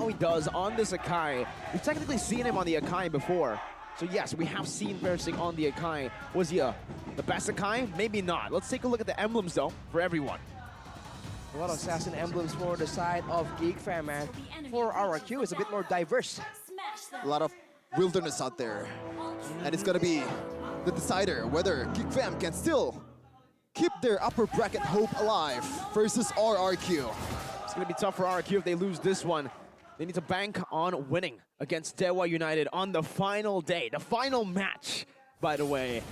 how he does on this Akai. We've technically seen him on the Akai before. So yes, we have seen Fersik on the Akai. Was he the best Akai? Maybe not. Let's take a look at the emblems though, for everyone. A lot of assassin emblems for the side of Geek fam, man. For RRQ, it's a bit more diverse. A lot of wilderness out there. And it's gonna be the decider whether Geek fam can still keep their upper bracket hope alive versus RRQ. It's going to be tough for RRQ if they lose this one. They need to bank on winning against Dewa United on the final day, the final match, by the way.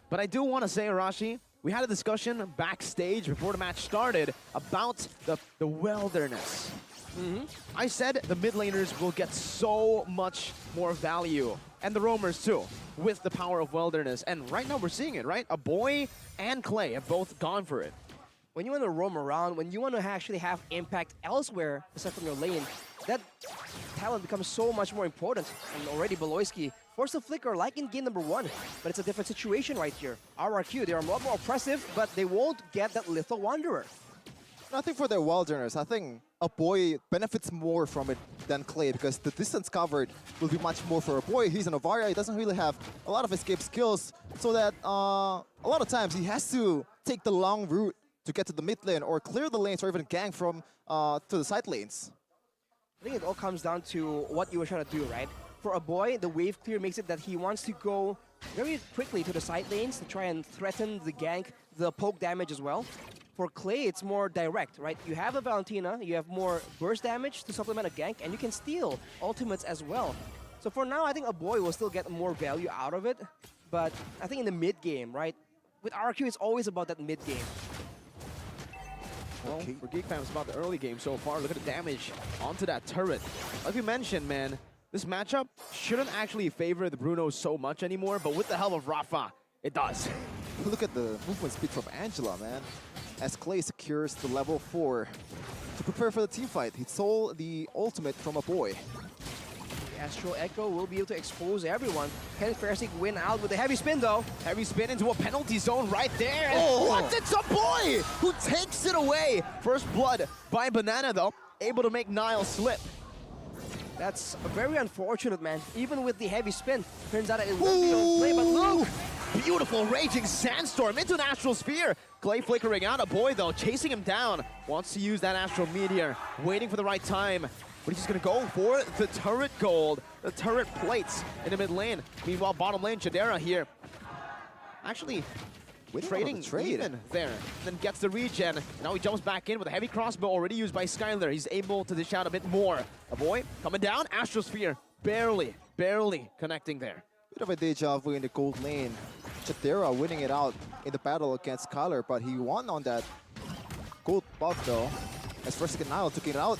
But I do want to say, Arashi, we had a discussion backstage before the match started about the wilderness. I said the mid laners will get so much more value, and the roamers too, with the power of wilderness. And right now we're seeing it, right? A boy and Clay have both gone for it. When you want to roam around, when you want to actually have impact elsewhere aside from your lane, that talent becomes so much more important. And already Beloyski forced a flicker like in game number 1, but it's a different situation right here. RRQ, they are a lot more oppressive, but they won't get that Lethal Wanderer. Nothing for their wilderness. I think a boy benefits more from it than Clay because the distance covered will be much more for a boy. He's an Avaria, he doesn't really have a lot of escape skills, so that a lot of times he has to take the long route to get to the mid lane or clear the lanes or even gank from to the side lanes. I think it all comes down to what you were trying to do, right? For a boy, the wave clear makes it that he wants to go very quickly to the side lanes to try and threaten the gank, the poke damage as well. For Clay, it's more direct, right? You have a Valentina, you have more burst damage to supplement a gank, and you can steal ultimates as well. So for now, I think a boy will still get more value out of it. But I think in the mid game, right? With RQ, it's always about that mid game. Well, for Geek fam, it's about the early game so far. Look at the damage onto that turret. Like we mentioned, man, this matchup shouldn't actually favor the Brunos so much anymore, but with the help of Rafa, it does. Look at the movement speed from Angela, man. As Clay secures the level 4 to prepare for the teamfight. He stole the ultimate from a boy. Astral Echo will be able to expose everyone. Can Fersik win out with a heavy spin though? Heavy spin into a penalty zone right there. Oh. What? It's a boy who takes it away. First blood by Banana though, able to make Nile slip. That's very unfortunate, man. Even with the heavy spin, turns out that it won't be on play, but look! Beautiful raging sandstorm into an astral sphere. Clay flickering out, a boy though, chasing him down. Wants to use that astral meteor, waiting for the right time. But he's just gonna go for the turret gold, the turret plates in the mid lane. Meanwhile, bottom lane, Chadera here. Actually, trading even there. Then gets the regen. Now he jumps back in with a heavy crossbow already used by Skylar. He's able to dish out a bit more. A boy coming down, astral sphere, barely connecting there. Bit of a deja vu in the gold lane. Chadera winning it out in the battle against Skylar, but he won on that gold buff though. As Fersik and Nile took it out.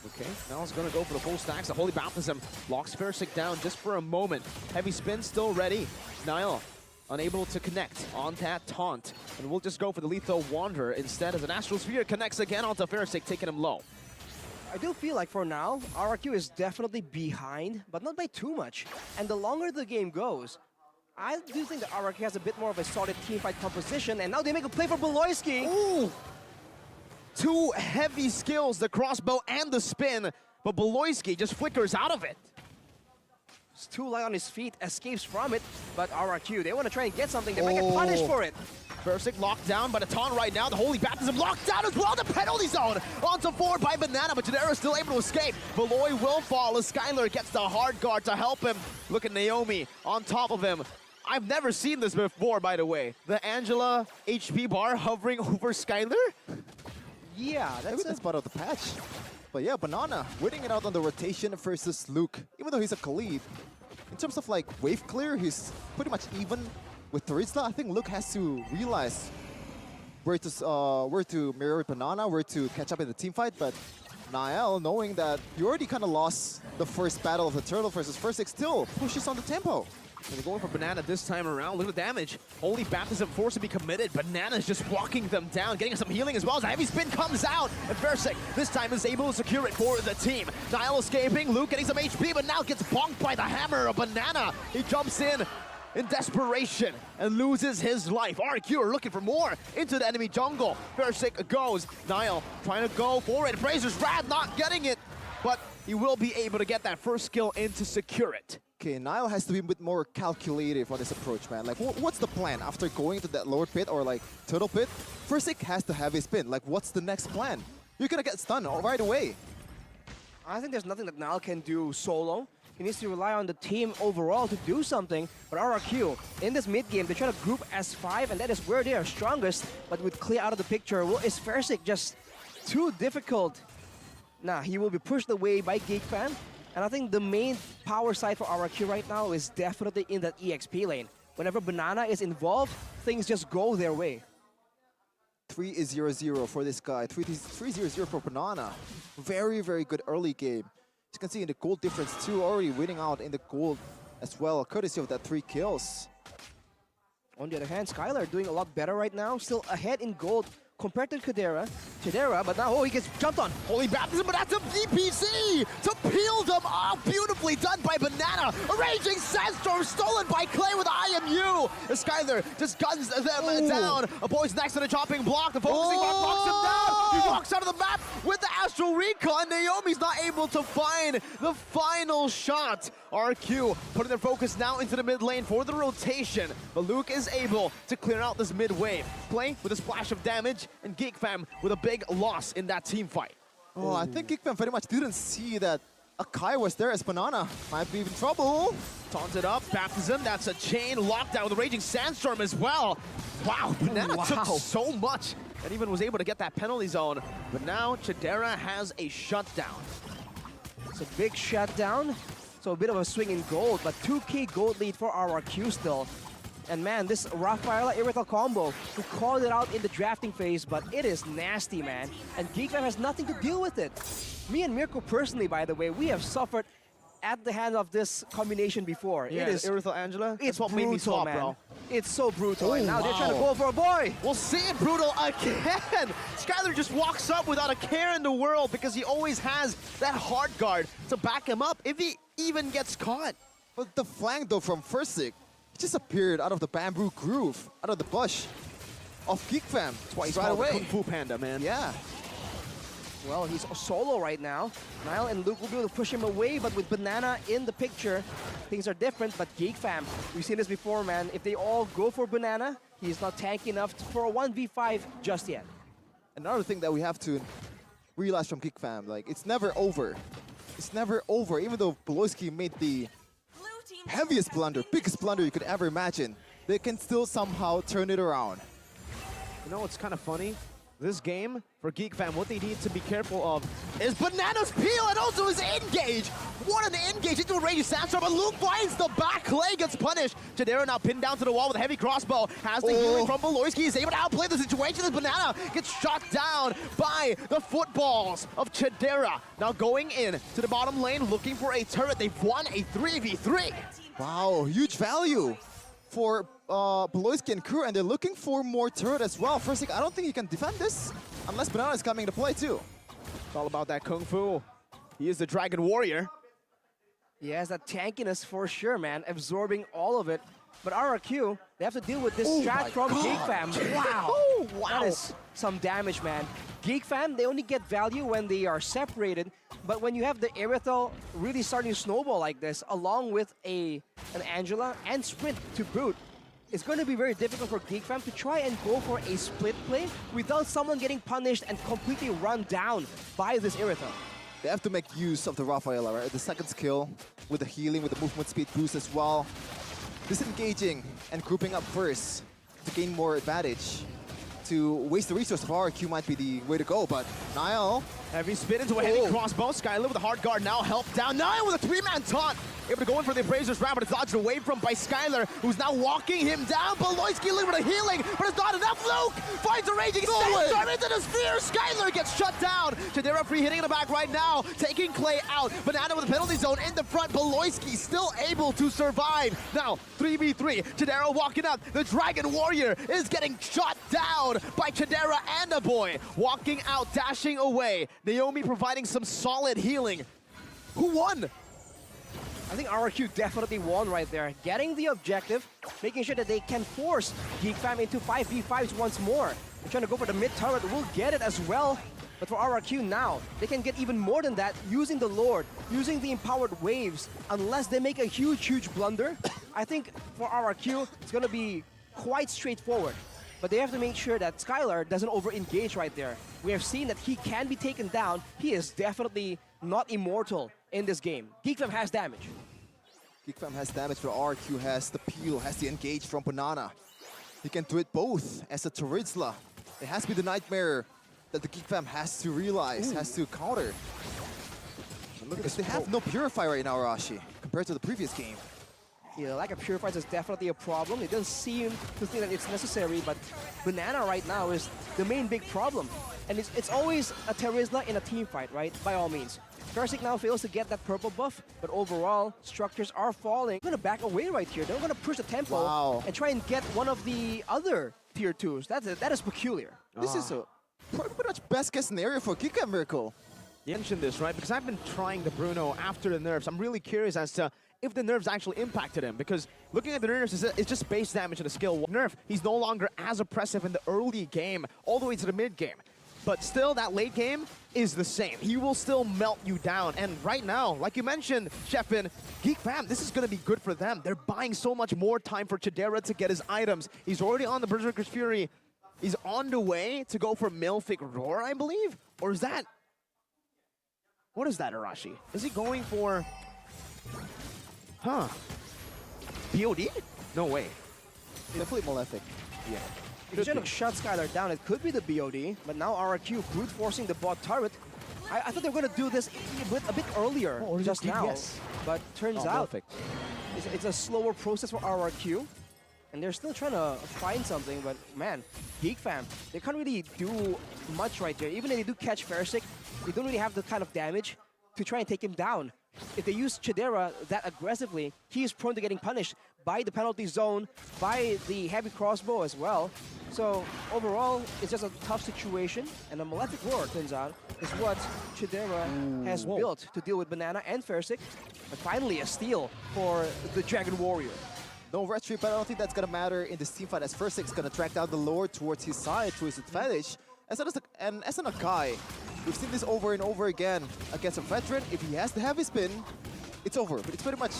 Okay, Nile's gonna go for the full stacks. The Holy Baptism locks Fersik down just for a moment. Heavy spin still ready. Nile unable to connect on that taunt. And we'll just go for the Lethal Wanderer instead as an Astral Sphere connects again onto Fersik, taking him low. I do feel like for now, RRQ is definitely behind, but not by too much. And the longer the game goes, I do think that RRQ has a bit more of a solid teamfight composition, and now they make a play for Beloyski. Ooh! Two heavy skills, the crossbow and the spin, but Beloyski just flickers out of it. It's too light on his feet, escapes from it, but RRQ, they want to try and get something, they might get punished for it. Fersik locked down by the taunt right now. The Holy Baptism locked down as well. The penalty zone onto forward by Banana, but Jadera is still able to escape. Beloy will fall as Skylar gets the hard guard to help him. Look at Naomi on top of him. I've never seen this before, by the way. The Angela HP bar hovering over Skylar. Yeah, that's part of the patch. But yeah, Banana winning it out on the rotation versus Luke. Even though he's a Khalid, in terms of like wave clear, he's pretty much even with Terizla. I think Luke has to realize where to mirror Banana, where to catch up in the team fight. But Niall, knowing that he already kind of lost the first battle of the Turtle versus Fersik, still pushes on the tempo. And they're going for Banana this time around. Look at the damage. Holy Baptism forced to be committed. Banana's just walking them down, getting some healing as well as a heavy spin comes out. And Fersik this time is able to secure it for the team. Niall escaping, Luke getting some HP, but now gets bonked by the hammer of Banana. He jumps in desperation and loses his life. RQ are looking for more into the enemy jungle. Fersik goes. Niall trying to go for it. Fraser's Wrath not getting it, but he will be able to get that first kill in to secure it. Okay, Niall has to be a bit more calculative on this approach, man. Like, what's the plan after going to that lower pit or like turtle pit? First, has to have a spin. Like, what's the next plan? You're gonna get stunned right away. I think there's nothing that Niall can do solo. He needs to rely on the team overall to do something. But RRQ, in this mid-game, they try to group S5, and that is where they are strongest. But with Clay out of the picture, well, is Versik just too difficult? Nah, he will be pushed away by Geek Fam. And I think the main power side for RRQ right now is definitely in that EXP lane. Whenever Banana is involved, things just go their way. 3-0-0 for this guy. 3-0-0 for Banana. Very, very good early game. As you can see in the gold difference too, already winning out in the gold as well, courtesy of that 3 kills. On the other hand, Skylar doing a lot better right now, still ahead in gold compared to Chidera, but now, he gets jumped on. Holy baptism, but that's a VPC to peel them off. Beautifully done by Banana. A raging sandstorm stolen by Clay with IMU. Skylar just guns them down. A boy's next to the chopping block. The focusing block knocks him down. He walks out of the map with the Astral Recon. Naomi's not able to find the final shot. RQ putting their focus now into the mid lane for the rotation. But Luke is able to clear out this mid wave. Clay with a splash of damage, and Geek Fam with a big loss in that team fight. Oh, I think Geek Fam very much didn't see that Akai was there as Banana might be in trouble. Taunted up, baptism, that's a chain lockdown with a raging sandstorm as well. Wow, Banana took so much and even was able to get that penalty zone. But now Chidera has a shutdown. It's a big shutdown. So a bit of a swing in gold, but 2k gold lead for RRQ still. And man, this Rafaela Irithel combo, we called it out in the drafting phase, but it is nasty, man. And Geek Fam has nothing to deal with it. Me and Mirko personally, by the way, we have suffered at the hand of this combination before. Yeah, it is Irithel Angela. It's That's what brutal, made me stop, man. bro. It's so brutal, and now they're wow. trying to go for a boy. We'll see it brutal again. Skylar just walks up without a care in the world because he always has that hard guard to back him up if he even gets caught. But the flank though from Versik, he just appeared out of the bamboo groove, out of the bush of Geek Fam. That's why he's right called the away. Kung Fu Panda, man. Yeah. Well, he's solo right now. Niall and Luke will be able to push him away, but with Banana in the picture, things are different. But Geek Fam, we've seen this before, man. If they all go for Banana, he's not tanky enough for a 1v5 just yet. Another thing that we have to realize from Geek Fam, like, it's never over. It's never over, even though Beloyski made the heaviest blunder, biggest blunder you could ever imagine. They can still somehow turn it around. You know what's kind of funny? This game, for Geek Fam, what they need to be careful of is Banana's peel and also his engage. What an engage into a raging sandstorm, but Luke finds the back. Clay gets punished. Chidera now pinned down to the wall with a heavy crossbow. Has the healing from Beloyski. He's able to outplay the situation as Banana gets shot down by the footballs of Chidera. Now going in to the bottom lane, looking for a turret. They've won a 3v3. Wow, huge value for Beloyski and crew, and they're looking for more turret as well. First thing, I don't think you can defend this unless Banana is coming to play too. It's all about that Kung Fu. He is the Dragon Warrior. He has that tankiness for sure, man, absorbing all of it. But RRQ, they have to deal with this strat from Geek Fam. Wow. That is some damage, man. Geek Fam, they only get value when they are separated, but when you have the Irithel really starting to snowball like this, along with an Angela and Sprint to boot, it's going to be very difficult for Geek Fam to try and go for a split play without someone getting punished and completely run down by this Irithel. They have to make use of the Rafaela, right? The second skill with the healing, with the movement speed boost as well. Disengaging and grouping up first to gain more advantage. To waste the resource of RQ might be the way to go, but Niall... Heavy spin into a heavy crossbow. Skylar with a hard guard now helped down. Niall with a 3-man taunt. Able to go in for the Appraiser's round, but it's dodged away from by Skylar, who's now walking him down. Beloyski looking for the healing, but it's not enough. Luke finds a raging sandstorm into the sphere. Skylar gets shut down. Chidera free hitting in the back right now, taking Clay out. Banana with a penalty zone in the front. Beloyski still able to survive. Now, 3v3. Chidera walking up. The Dragon Warrior is getting shot down by Chidera and a boy. Walking out, dashing away. Naomi providing some solid healing. Who won? I think RRQ definitely won right there. Getting the objective, making sure that they can force Geek Fam into 5v5s once more. They're trying to go for the mid turret, will get it as well. But for RRQ now, they can get even more than that using the Lord, using the empowered waves. Unless they make a huge blunder, I think for RRQ, it's going to be quite straightforward. But they have to make sure that Skylar doesn't over-engage right there. We have seen that he can be taken down. He is definitely not immortal in this game. GeekFam has damage. GeekFam has damage, but RQ has the peel, has the engage from Banana. He can do it both as a Toridzla. It has to be the nightmare that the GeekFam has to realize, has to counter. And look at this, they have no Purify right now, Arashi, compared to the previous game. Yeah, lack of Purifiers is definitely a problem. It doesn't seem to think that it's necessary, but Banana right now is the main big problem. And it's always a Toridzla in a team fight, right? By all means. Karsic now fails to get that purple buff, but overall, structures are falling. They're going to back away right here. They're going to push the tempo and try and get one of the other tier 2s. That is peculiar. This is a pretty much best case scenario for GeekFam Miracle. You mentioned this, right? Because I've been trying the Bruno after the nerfs. I'm really curious as to if the nerfs actually impacted him, because looking at the nerfs, it's just base damage and a skill nerf. He's no longer as oppressive in the early game, all the way to the mid game. But still, that late game is the same. He will still melt you down. And right now, like you mentioned, Sheffin, GeekFam, this is going to be good for them. They're buying so much more time for Chidera to get his items. He's already on the Berserker's Fury. He's on the way to go for Milfic Roar, I believe? Or is that... What is that, Arashi? Is he going for... Huh. BOD? No way. Definitely Malefic. Yeah. If you should have shut Skylar down, it could be the BOD, but now RRQ brute forcing the bot turret. I thought they were going to do this a bit earlier, just now, but turns out it's a slower process for RRQ, and they're still trying to find something, but man, GeekFam, they can't really do much right there. Even if they do catch Farsick, they don't really have the kind of damage to try and take him down. If they use Chidera that aggressively, he is prone to getting punished by the penalty zone, by the heavy crossbow as well. So overall, it's just a tough situation, and a Malefic Roar, turns out, is what Chidera has built to deal with Banana and Farsick. And finally, a steal for the Dragon Warrior. No red tree, but I don't think that's going to matter in this team fight, as Farsick's going to track down the Lord towards his side, to his advantage. As an Akai, we've seen this over and over again against a veteran. If he has the heavy spin, it's over. But it's pretty much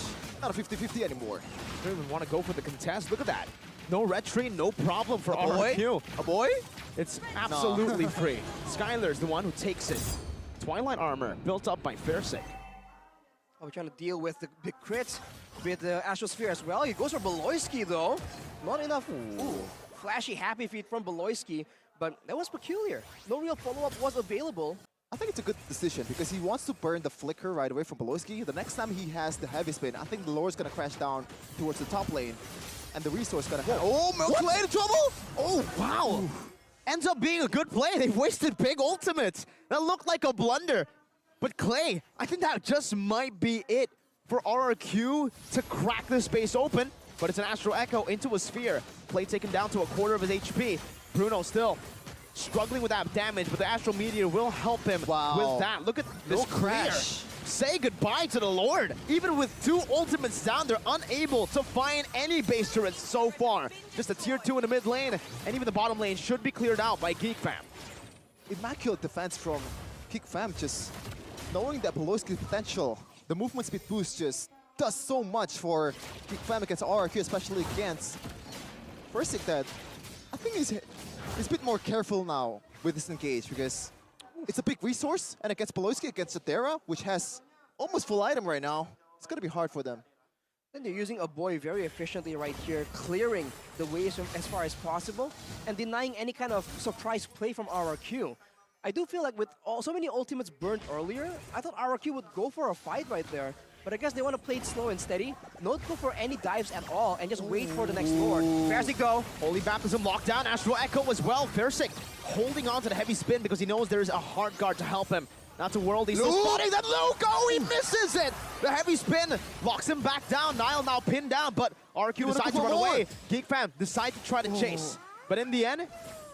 not a 50-50 anymore. Don't even want to go for the contest. Look at that. No red tree, no problem for RRQ. A boy? It's absolutely free. Skylar's the one who takes it. Twilight armor built up by Farsick. Oh, we're trying to deal with the big crits with the Astrosphere as well. He goes for Beloyski though. Not enough. Ooh, flashy happy feet from Beloyski. But that was peculiar. No real follow-up was available. I think it's a good decision because he wants to burn the flicker right away from Beloyski. The next time he has the heavy spin, I think the Lord's gonna crash down towards the top lane, and the resource gonna have. Oh, Milk in trouble! Oh, wow! Ends up being a good play. They wasted big ultimates. That looked like a blunder. But Clay, I think that just might be it for RRQ to crack this space open. But it's an Astral Echo into a sphere. Clay taken down to a quarter of his HP. Bruno still struggling with that damage, but the Astral Meteor will help him with that. Look at this crash. Say goodbye to the Lord. Even with 2 ultimates down, they're unable to find any base turrets so far. Just a tier 2 in the mid lane, and even the bottom lane should be cleared out by GeekFam. Immaculate defense from GeekFam, just knowing that Beloyski's potential, the movement speed boost just does so much for GeekFam against RRQ, especially against Farsick, that I think he's a bit more careful now with this engage, because it's a big resource, and against Beloyski, against Chidera, which has almost full item right now, it's going to be hard for them. And they're using a boy very efficiently right here, clearing the waves from as far as possible, and denying any kind of surprise play from RRQ. I do feel like with so many ultimates burned earlier, I thought RRQ would go for a fight right there. But I guess they want to play it slow and steady, not go for any dives at all, and just wait for the next Lord. Farsick go. Holy Baptism locked down. Astral Echo as well. Farsick holding on to the heavy spin because he knows there's a hard guard to help him. Not to world, he's still spotting that Luke. Oh, he misses it. The heavy spin locks him back down. Nile now pinned down, but RQ decides to run away. GeekFam decide to try to chase. But in the end,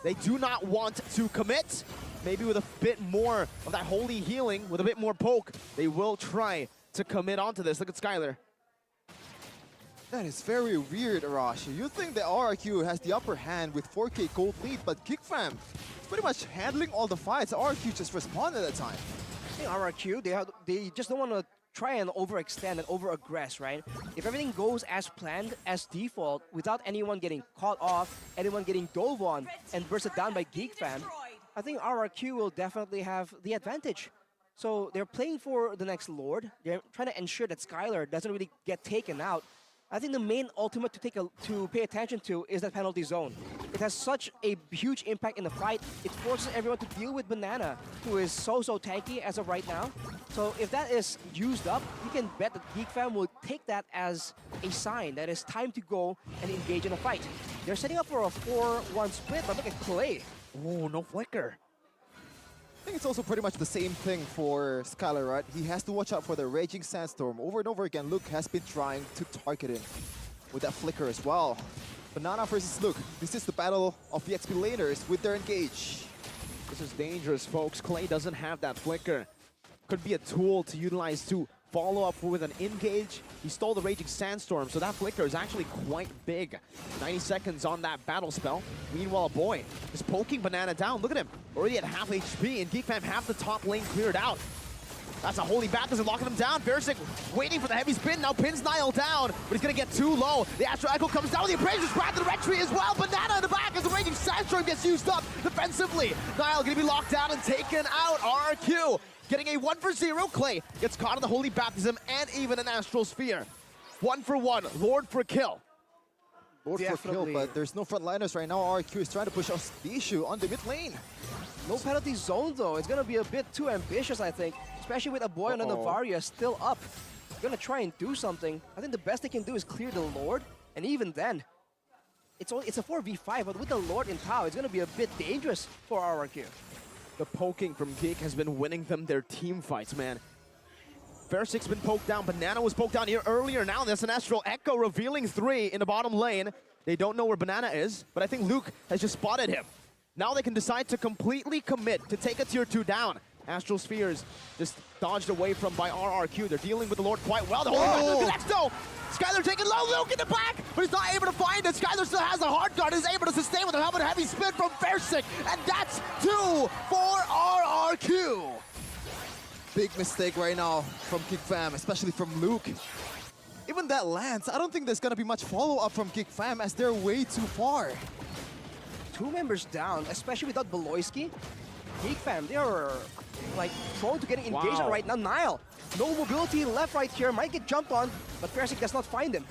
they do not want to commit. Maybe with a bit more of that holy healing, with a bit more poke, they will try to commit onto this. Look at Skylar. That is very weird, Arashi. You think that RRQ has the upper hand with 4K gold lead, but Geek Fam is pretty much handling all the fights. RRQ just responded at that time. I think RRQ, they just don't want to try and overextend and over-aggress, right? If everything goes as planned, as default, without anyone getting caught off, anyone getting dove on and bursted down by Geek Fam, I think RRQ will definitely have the advantage. So they're playing for the next Lord. They're trying to ensure that Skylar doesn't really get taken out. I think the main ultimate to pay attention to is that penalty zone. It has such a huge impact in the fight. It forces everyone to deal with Banana, who is so tanky as of right now. So if that is used up, you can bet that Geek Fam will take that as a sign that it's time to go and engage in a fight. They're setting up for a 4-1 split, but look at Clay. Oh, no flicker. I think it's also pretty much the same thing for Skylar, right? He has to watch out for the Raging Sandstorm. Over and over again, Luke has been trying to target him with that flicker as well. Banana versus Luke. This is the battle of the XP laners with their engage. This is dangerous, folks. Clay doesn't have that flicker. Could be a tool to utilize to follow up with an engage. He stole the Raging Sandstorm, so that flicker is actually quite big. 90 seconds on that battle spell. Meanwhile, Boy is poking Banana down. Look at him, already at half HP, and Geek Fam have the top lane cleared out. That's a holy baptism locking him down. Versic waiting for the heavy spin, now pins Nile down, but he's gonna get too low. The Astro Echo comes down, the Abrasion's back to the retreat as well. Banana in the back as the Raging Sandstorm gets used up defensively. Nile gonna be locked down and taken out. RRQ getting a 1-for-0. Clay gets caught in the Holy Baptism and even an Astral Sphere. 1-for-1, Lord for kill. Lord for kill, but there's no frontliners right now. RRQ is trying to push out the issue on the mid lane. No penalty zone though. It's gonna be a bit too ambitious, I think. Especially with a boy on the Varia still up. Gonna try and do something. I think the best they can do is clear the Lord, and even then, it's a 4v5, but with the Lord in tower, it's gonna be a bit dangerous for RRQ. The poking from Geek has been winning them their team fights, man. Versic's been poked down. Banana was poked down here earlier. Now there's an Astral Echo revealing 3 in the bottom lane. They don't know where Banana is, but I think Luke has just spotted him. Now they can decide to completely commit to take a tier 2 down. Astral Spheres just dodged away from by RRQ. They're dealing with the Lord quite well. The Holy connects though. Skylar taking low, Luke in the back, but he's not able to find it. Skylar still has a hard guard, is able to sustain with a helmet heavy spin from Versic, and that's 2 for RRQ. Big mistake right now from Geek Fam, especially from Luke. Even that lands, I don't think there's gonna be much follow-up from Geek Fam as they're way too far. 2 members down, especially without Beloyski. Geek Fam, they are like prone to getting engaged right now. Nile, no mobility left right here, might get jumped on, but Versic does not find him.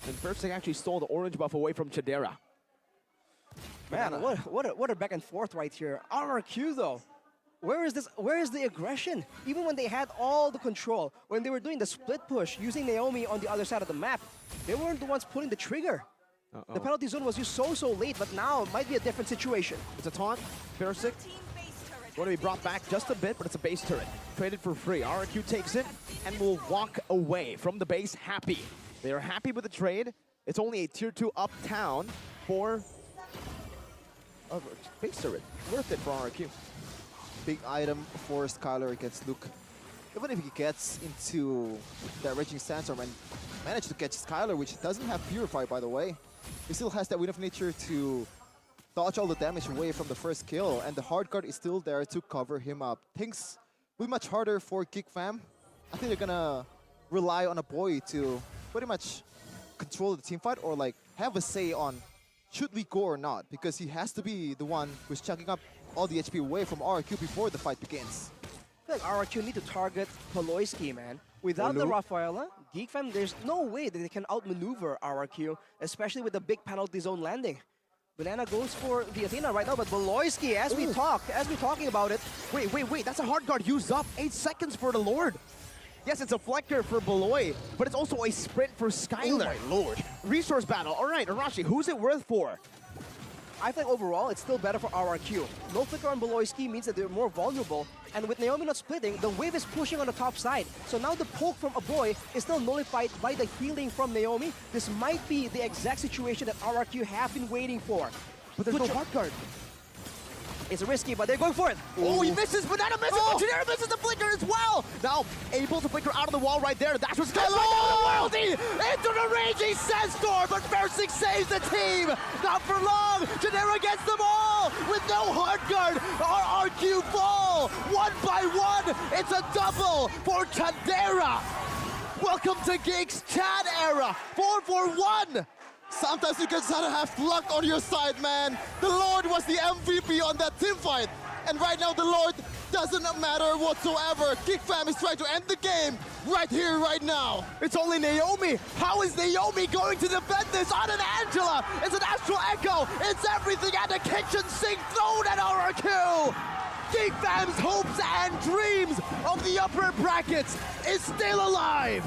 And Versic actually stole the orange buff away from Chadera. Man, what a back and forth right here. RRQ though, where is the aggression? Even when they had all the control, when they were doing the split push, using Naomi on the other side of the map, they weren't the ones pulling the trigger. The penalty zone was used so late, but now it might be a different situation. It's a taunt. Versic going to be brought back just a bit, but it's a base turret. Traded for free. RRQ takes it and will walk away from the base happy. They are happy with the trade. It's only a tier 2 uptown for a base turret. Worth it for RRQ. Big item for Skylar against Luke. Even if he gets into that Raging Sandstorm and manage to catch Skylar, which doesn't have Purify, by the way, he still has that Wind of Nature to dodge all the damage away from the first kill, and the hard guard is still there to cover him up. Things will be much harder for Geek Fam. I think they're gonna rely on a boy to pretty much control the team fight or like have a say on should we go or not, because he has to be the one who's chucking up all the HP away from RRQ before the fight begins. I feel like RRQ need to target Poloisky, man. Without the Rafaela, Geek Fam, there's no way that they can outmaneuver RRQ, especially with the big penalty zone landing. Banana goes for the Athena right now, but Beloyski, as we're talking about it. Wait, that's a hard guard used up. 8 seconds for the Lord. Yes, it's a flicker for Beloy, but it's also a sprint for Skylar. Oh my lord. Resource battle. All right, Arashi, who's it worth for? I think overall, it's still better for RRQ. No flicker on Beloyski means that they're more vulnerable, and with Naomi not splitting, the wave is pushing on the top side. So now the poke from a boy is still nullified by the healing from Naomi. This might be the exact situation that RRQ have been waiting for. But there's no hard guard. It's risky, but they're going for it. Oh, he misses. Banana misses. Oh. But Janera misses the flicker as well. Now, able to flicker out of the wall right there. That's what's going on. The worldie into the raging Sandstorm, but Versing saves the team. Not for long. Janera gets them all with no hard guard. Our RQ fall. 1 by 1. It's a double for Chadera. Welcome to Geek's Chad era. 4-4-1. Sometimes you just gotta have luck on your side, man. The Lord was the MVP on that team fight. And right now, the Lord doesn't matter whatsoever. Geek fam is trying to end the game right here, right now. It's only Naomi. How is Naomi going to defend this on an Angela? It's an Astral Echo. It's everything and a kitchen sink thrown at RQ. Geek fam's hopes and dreams of the upper brackets is still alive.